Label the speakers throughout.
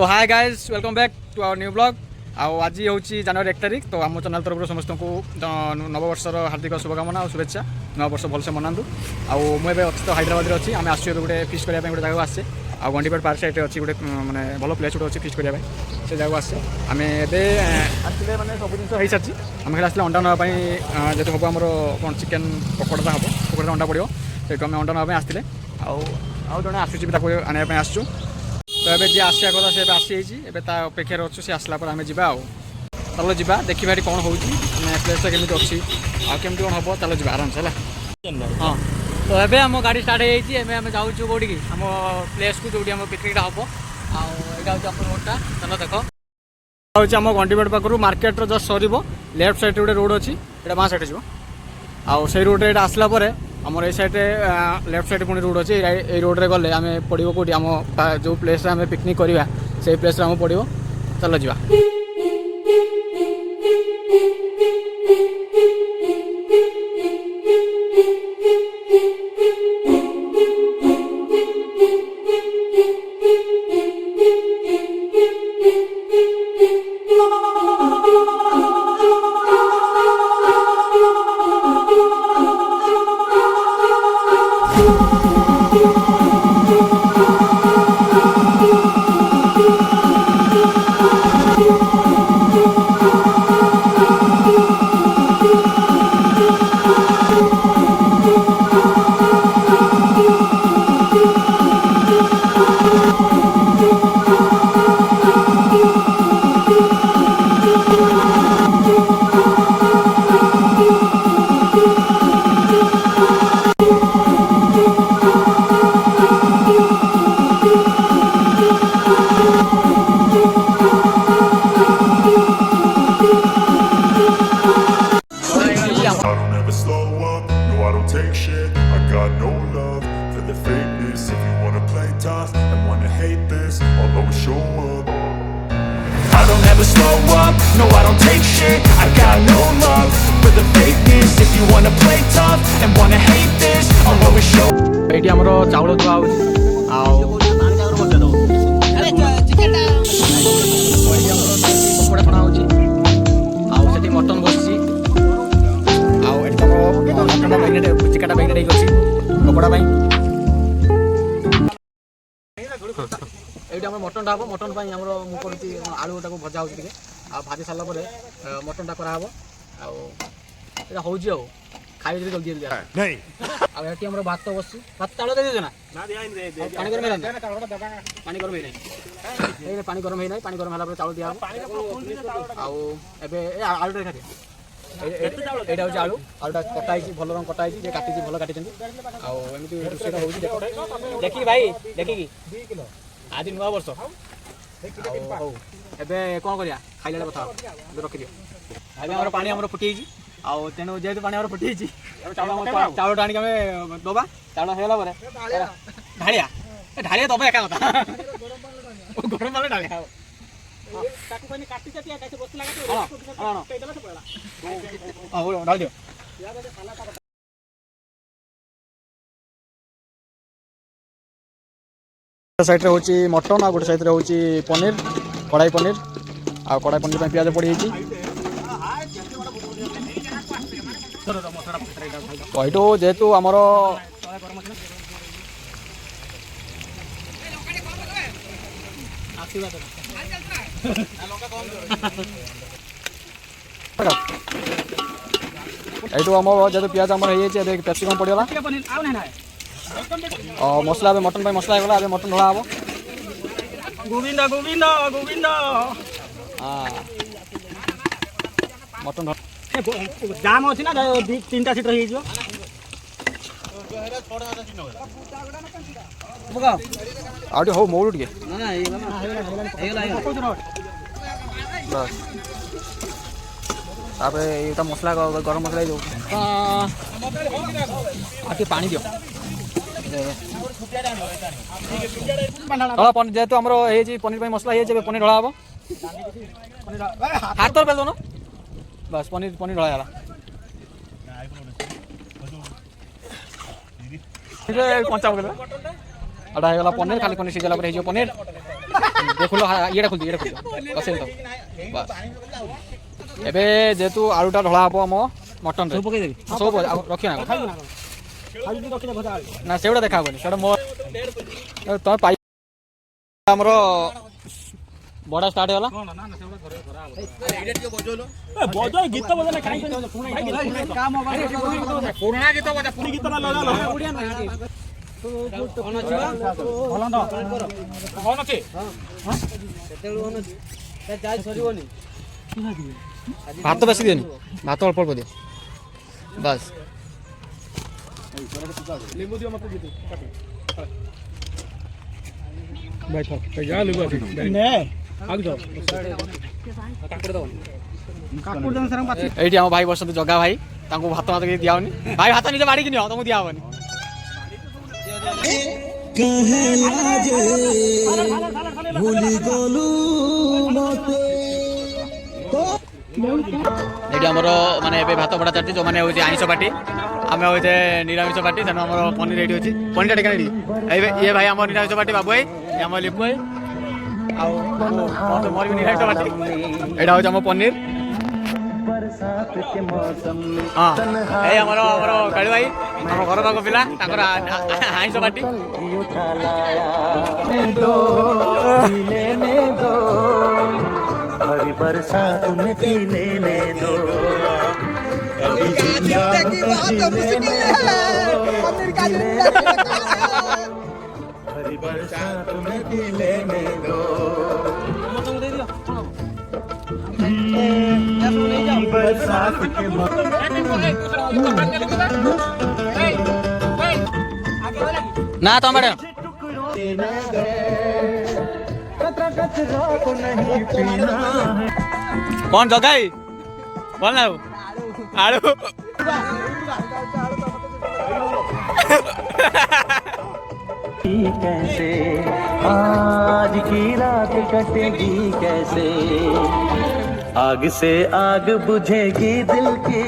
Speaker 1: तो hi guys welcome back to our new blog आज हूँ जनवरी 1 तारिख तो आम चैनल तरफ समस्त को नववर्षर हार्दिक शुभकामना और शुभेच्छा नव वर्ष भलसे मनातु मुझे अच्छी तो हैदराबाद अच्छी आम आसो गोटे फिस्ट करने गोटे जगह आसे आ गंडीपेट पार्क साइड अच्छी गोटे मैंने भल प्लेस गोटे अच्छी फिस्ट करने से जगह आसे आम एसे मैंने सब जिन हो सारी आम खेल आसले अंडा नापी जो हम आमर कौन चिकेन पकोड़ा हम पकोड़ा अंडा पड़ो से आम अंडा नापी आसते आउ जड़े आसूँ आने आसचु तो ये जी आसिया कथा से आसी अपेक्षार अच्छे सी आसला आम जा चलो जा देखा कौन हो प्लेस केमी अच्छी आमती कौन हम चलो जा आराम से हाँ तो ये आम गाड़ी स्टार्ट होमें जाऊँ कौटी आम प्लेस को जो पिकनिक हम आईटा हूँ आप रोडटा चलो देख हूँ आम गंडीपेट पाखु market just sir left side गोटे रोड अच्छी ये बाँ साइड जी आउ से रोड आसला आमर ये साइड लेफ्ट साइड पुणी रोड अच्छे ये रोड रे गले आम पड़ो कौटी आम जो प्लेस आम पिकनिक करवा से प्लेस आम पड़ो चलो जा
Speaker 2: Take shit, I got no love for the fakeness. If you wanna play tough and wanna hate this, I'll always show up. I don't ever slow up, no I don't take shit. I got no love for the fakeness. If you wanna play tough and wanna hate this, I'll always show up.
Speaker 1: ये आमर चाउल धुआ पकोड़ा छणा हो mutton बस चिकाटा packet अच्छी पकोड़ा ये mutton टा हम mutton आम मुझे आलू टाक भजा हो भाजी सारा मटन टा कराब आउ खाई जल्दी जल्दी आम भात बस भात चाउल दे ना पानी गरम पानी गरम है पानी गरम है पानी गरम है चाउल दिया आलू खाते यहाँ हूँ आलू आलूटा कटाई भल रंग कटाई काटी भल काटी आमती रोषेटा हो देखिए भाई देखिए आज नुआ वर्ष हूँ एवं कौन कर खाइला कथा रखिद आम पानी फुटी आउ तेणु जेहतु पानी फुटी चाउल आनिक आम दबा चाउल होगा ढालिया ढालिया दबा एका कथा गरम पानी ढालिया साइड हूँ मटन आ गोटे साइड हूँ पनीर कड़ाई पनीर आ कड़ाई पनीर प्याज पड़ी ये जेहेतु आमर এইটো आम जेहतु पियाज आम कैप्सिकम पड़गला मसला मटन मसला होगा अब मटन ढला हम गोविंद गोविंद गोविंद मटन जाम अच्छी ना 3टा सीट रही आउटे हो मोड़ टे बस तापर ये मसला गरम मसला दो पानी दियो जेहेतु आमर पनीर मसला हो पनीर ढला हम हाथ बेल दो बस पनीर पनीर ढला कंचा पकड़ा अड़ा होगा पनीर खाली पनीर सीझला पनीर देखुल ये खोल बसेल तो बस एबे जेतु आलूटा ढला हम आम मटन सब रखियो ना सेगुड़ा देखा हेनी सेटा मोर तुम पाई आमर बड़ा स्टार्ट होला
Speaker 3: गीत बजा पुराना गीत बजा पुरी गीत लगा
Speaker 1: भात बेसी दियो भात अल्प अल्प दियो बस ये आम भाई बस जगा भाई भात मत दियानी भाई भात निजे बाड़ी नियो तुमको दिया हेनी ये आमर माने भात बड़ा चलती जो मैंने आइंस पार्टी आम हूँ निरामिष पार्टी तेणु आम पनीर रेडी अच्छी पनीर टेका ये भाई आम निरामिष पार्टी बाबू भाई आम लिपु भाई मोर भी निरामिष पार्टी यहाँ हूँ आम पनीर हाँ ये आमर काली भाई आम घर पाक पिला आइंस पार्टी
Speaker 4: हरी बरसात में पीने में दो हरी बरसात में पीने में दो बरसात के
Speaker 1: ना तो मैडम कौन जगाई बोल ना आलू
Speaker 4: कैसे आज की रात कटेगी कैसे आग से आग बुझेगी दिल की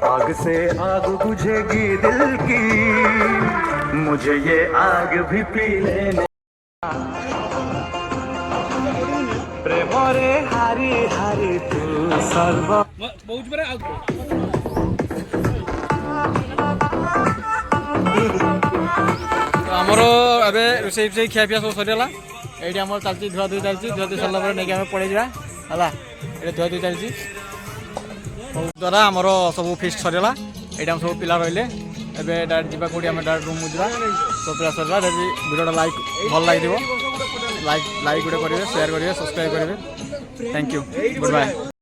Speaker 4: आग से आग बुझेगी दिल की मुझे ये आग भी पी लेने प्रेम रे हारी हारी तू सर्व
Speaker 1: आमर ए रोषे फे खिया पिया सब सरीगला ये आम चलती धुआ धुई चलती धुआ धुई सरला नहीं आम पड़े जावा है ये धुआ धुई चलती द्वारा आमर सब फिस्ट सरीगला ये सब पिला रही एवं डायरेक्ट जावा कौटी आम डायरेक्ट रूम जा सब पिला सरला जब वीडियो लाइक भल लगे लाइक गोटे करेंगे शेयर करेंगे सब्सक्राइब करेंगे थैंक यू गुड बाय।